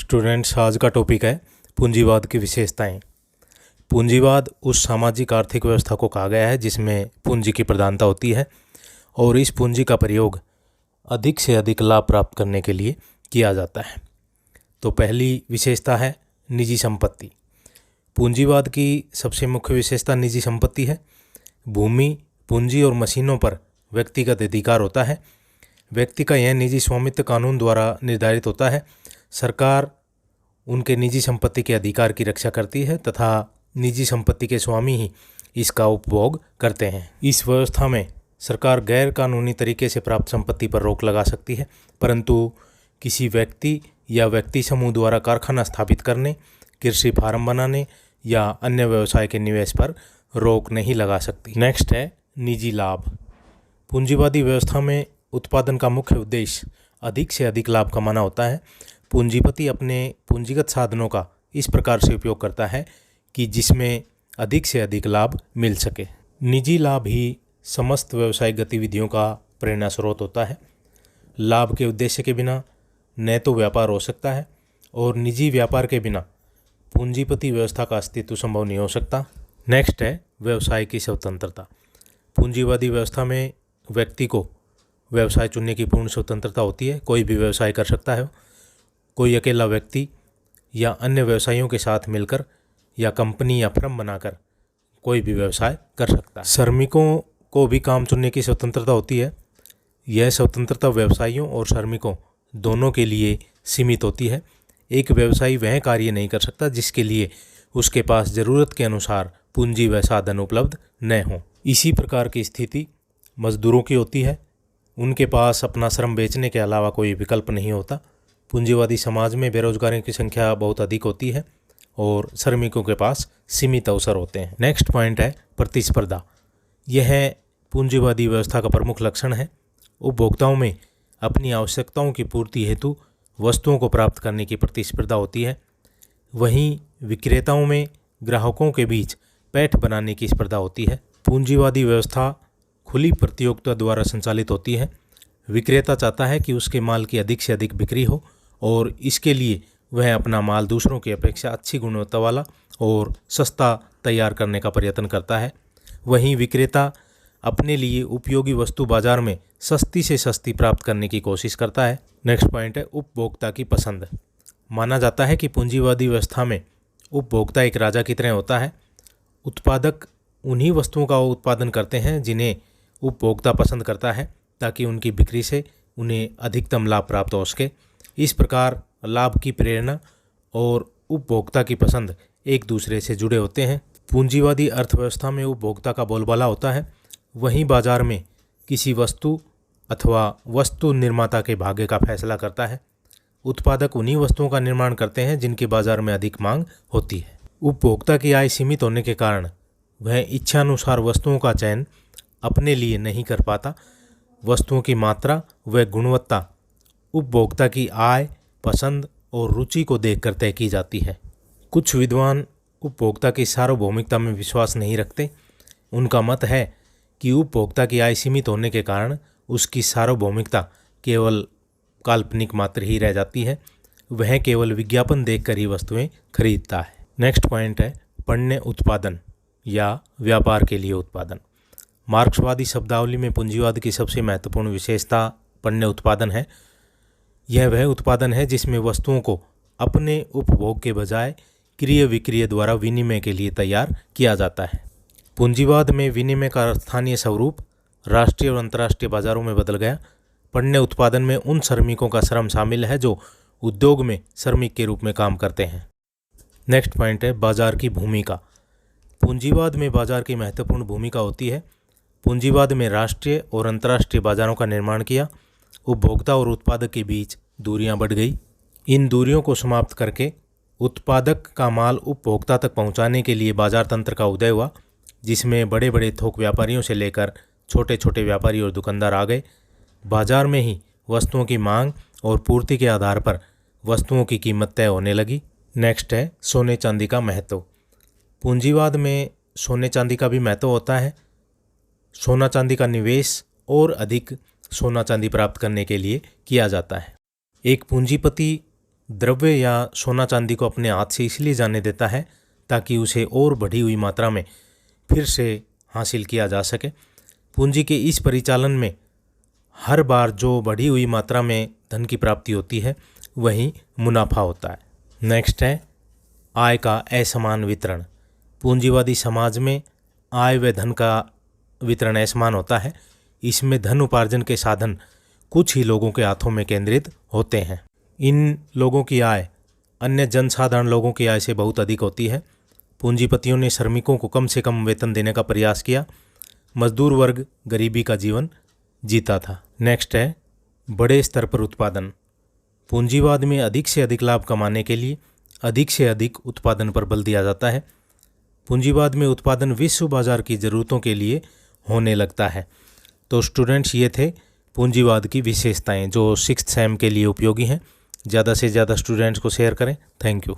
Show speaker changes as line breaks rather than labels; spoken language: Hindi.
स्टूडेंट्स, आज का टॉपिक है पूंजीवाद की विशेषताएं। पूंजीवाद उस सामाजिक आर्थिक व्यवस्था को कहा गया है जिसमें पूंजी की प्रधानता होती है और इस पूंजी का प्रयोग अधिक से अधिक लाभ प्राप्त करने के लिए किया जाता है। तो पहली विशेषता है निजी संपत्ति। पूंजीवाद की सबसे मुख्य विशेषता निजी संपत्ति है। भूमि, पूंजी और मशीनों पर व्यक्तिगत अधिकार होता है। व्यक्ति का यह निजी स्वामित्व कानून द्वारा निर्धारित होता है। सरकार उनके निजी संपत्ति के अधिकार की रक्षा करती है तथा निजी संपत्ति के स्वामी ही इसका उपभोग करते हैं। इस व्यवस्था में सरकार गैर कानूनी तरीके से प्राप्त संपत्ति पर रोक लगा सकती है, परंतु किसी व्यक्ति या व्यक्ति समूह द्वारा कारखाना स्थापित करने, कृषि फार्म बनाने या अन्य व्यवसाय के निवेश पर रोक नहीं लगा सकती। नेक्स्ट है निजी लाभ। पूंजीवादी व्यवस्था में उत्पादन का मुख्य उद्देश्य अधिक से अधिक लाभ कमाना होता है। पूंजीपति अपने पूंजीगत साधनों का इस प्रकार से उपयोग करता है कि जिसमें अधिक से अधिक लाभ मिल सके। निजी लाभ ही समस्त व्यावसायिक गतिविधियों का प्रेरणा स्रोत होता है। लाभ के उद्देश्य के बिना न तो व्यापार हो सकता है और निजी व्यापार के बिना पूंजीपति व्यवस्था का अस्तित्व संभव नहीं हो सकता। नेक्स्ट है व्यवसाय की स्वतंत्रता। पूंजीवादी व्यवस्था में व्यक्ति को व्यवसाय चुनने की पूर्ण स्वतंत्रता होती है। कोई भी व्यवसाय कर सकता है। कोई अकेला व्यक्ति या अन्य व्यवसायियों के साथ मिलकर या कंपनी या फर्म बनाकर कोई भी व्यवसाय कर सकता है। श्रमिकों को भी काम चुनने की स्वतंत्रता होती है। यह स्वतंत्रता व्यवसायियों और श्रमिकों दोनों के लिए सीमित होती है। एक व्यवसायी वह कार्य नहीं कर सकता जिसके लिए उसके पास ज़रूरत के अनुसार पूंजी व साधन उपलब्ध न हों। इसी प्रकार की स्थिति मजदूरों की होती है। उनके पास अपना श्रम बेचने के अलावा कोई विकल्प नहीं होता। पूंजीवादी समाज में बेरोजगारों की संख्या बहुत अधिक होती है और श्रमिकों के पास सीमित अवसर होते हैं। नेक्स्ट पॉइंट है प्रतिस्पर्धा। यह पूंजीवादी व्यवस्था का प्रमुख लक्षण है। उपभोक्ताओं में अपनी आवश्यकताओं की पूर्ति हेतु वस्तुओं को प्राप्त करने की प्रतिस्पर्धा होती है। वहीं विक्रेताओं में ग्राहकों के बीच पैठ बनाने की स्पर्धा होती है। पूंजीवादी व्यवस्था खुली प्रतियोगिता द्वारा संचालित होती है। विक्रेता चाहता है कि उसके माल की अधिक से अधिक बिक्री हो और इसके लिए वह अपना माल दूसरों की अपेक्षा अच्छी गुणवत्ता वाला और सस्ता तैयार करने का प्रयत्न करता है। वहीं विक्रेता अपने लिए उपयोगी वस्तु बाजार में सस्ती से सस्ती प्राप्त करने की कोशिश करता है। नेक्स्ट पॉइंट है उपभोक्ता की पसंद। माना जाता है कि पूंजीवादी व्यवस्था में उपभोक्ता एक राजा की तरह होता है। उत्पादक उन्हीं वस्तुओं का उत्पादन करते हैं जिन्हें उपभोक्ता पसंद करता है ताकि उनकी बिक्री से उन्हें अधिकतम लाभ प्राप्त हो सके। इस प्रकार लाभ की प्रेरणा और उपभोक्ता की पसंद एक दूसरे से जुड़े होते हैं। पूंजीवादी अर्थव्यवस्था में उपभोक्ता का बोलबाला होता है। वहीं बाजार में किसी वस्तु अथवा वस्तु निर्माता के भाग्य का फैसला करता है। उत्पादक उन्हीं वस्तुओं का निर्माण करते हैं जिनकी बाजार में अधिक मांग होती है। उपभोक्ता की आय सीमित होने के कारण वह इच्छानुसार वस्तुओं का चयन अपने लिए नहीं कर पाता। वस्तुओं की मात्रा व गुणवत्ता उपभोक्ता की आय, पसंद और रुचि को देखकर तय की जाती है। कुछ विद्वान उपभोक्ता की सार्वभौमिकता में विश्वास नहीं रखते। उनका मत है कि उपभोक्ता की आय सीमित होने के कारण उसकी सार्वभौमिकता केवल काल्पनिक मात्र ही रह जाती है। वह केवल विज्ञापन देखकर ही वस्तुएं खरीदता है। नेक्स्ट पॉइंट है पण्य उत्पादन या व्यापार के लिए उत्पादन। मार्क्सवादी शब्दावली में पूंजीवाद की सबसे महत्वपूर्ण विशेषता पण्य उत्पादन है। यह वह उत्पादन है जिसमें वस्तुओं को अपने उपभोग के बजाय क्रय विक्रय द्वारा विनिमय के लिए तैयार किया जाता है। पूंजीवाद में विनिमय का स्थानीय स्वरूप राष्ट्रीय और अंतर्राष्ट्रीय बाजारों में बदल गया। पण्य उत्पादन में उन श्रमिकों का श्रम शामिल है जो उद्योग में श्रमिक के रूप में काम करते हैं। नेक्स्ट पॉइंट है बाजार की भूमिका। पूंजीवाद में बाजार की महत्वपूर्ण भूमिका होती है। पूंजीवाद में राष्ट्रीय और अंतर्राष्ट्रीय बाजारों का निर्माण किया। उपभोक्ता और उत्पादक के बीच दूरियां बढ़ गई। इन दूरियों को समाप्त करके उत्पादक का माल उपभोक्ता तक पहुंचाने के लिए बाजार तंत्र का उदय हुआ, जिसमें बड़े बड़े थोक व्यापारियों से लेकर छोटे छोटे व्यापारी और दुकानदार आ गए। बाजार में ही वस्तुओं की मांग और पूर्ति के आधार पर वस्तुओं की कीमत तय होने लगी। नेक्स्ट है सोने चांदी का महत्व। पूंजीवाद में सोने चांदी का भी महत्व होता है। सोना चांदी का निवेश और अधिक सोना चांदी प्राप्त करने के लिए किया जाता है। एक पूंजीपति द्रव्य या सोना चांदी को अपने हाथ से इसलिए जाने देता है ताकि उसे और बढ़ी हुई मात्रा में फिर से हासिल किया जा सके। पूंजी के इस परिचालन में हर बार जो बढ़ी हुई मात्रा में धन की प्राप्ति होती है वही मुनाफा होता है। नेक्स्ट है आय का असमान वितरण। पूंजीवादी समाज में आय व धन का वितरण असमान होता है। इसमें धन उपार्जन के साधन कुछ ही लोगों के हाथों में केंद्रित होते हैं। इन लोगों की आय अन्य जनसाधारण लोगों की आय से बहुत अधिक होती है। पूंजीपतियों ने श्रमिकों को कम से कम वेतन देने का प्रयास किया। मजदूर वर्ग गरीबी का जीवन जीता था। नेक्स्ट है बड़े स्तर पर उत्पादन। पूंजीवाद में अधिक से अधिक लाभ कमाने के लिए अधिक से अधिक उत्पादन पर बल दिया जाता है। पूंजीवाद में उत्पादन विश्व बाजार की ज़रूरतों के लिए होने लगता है। तो स्टूडेंट्स, ये थे पूंजीवाद की विशेषताएं जो 6th सेम के लिए उपयोगी हैं। ज़्यादा से ज़्यादा स्टूडेंट्स को शेयर करें। Thank you.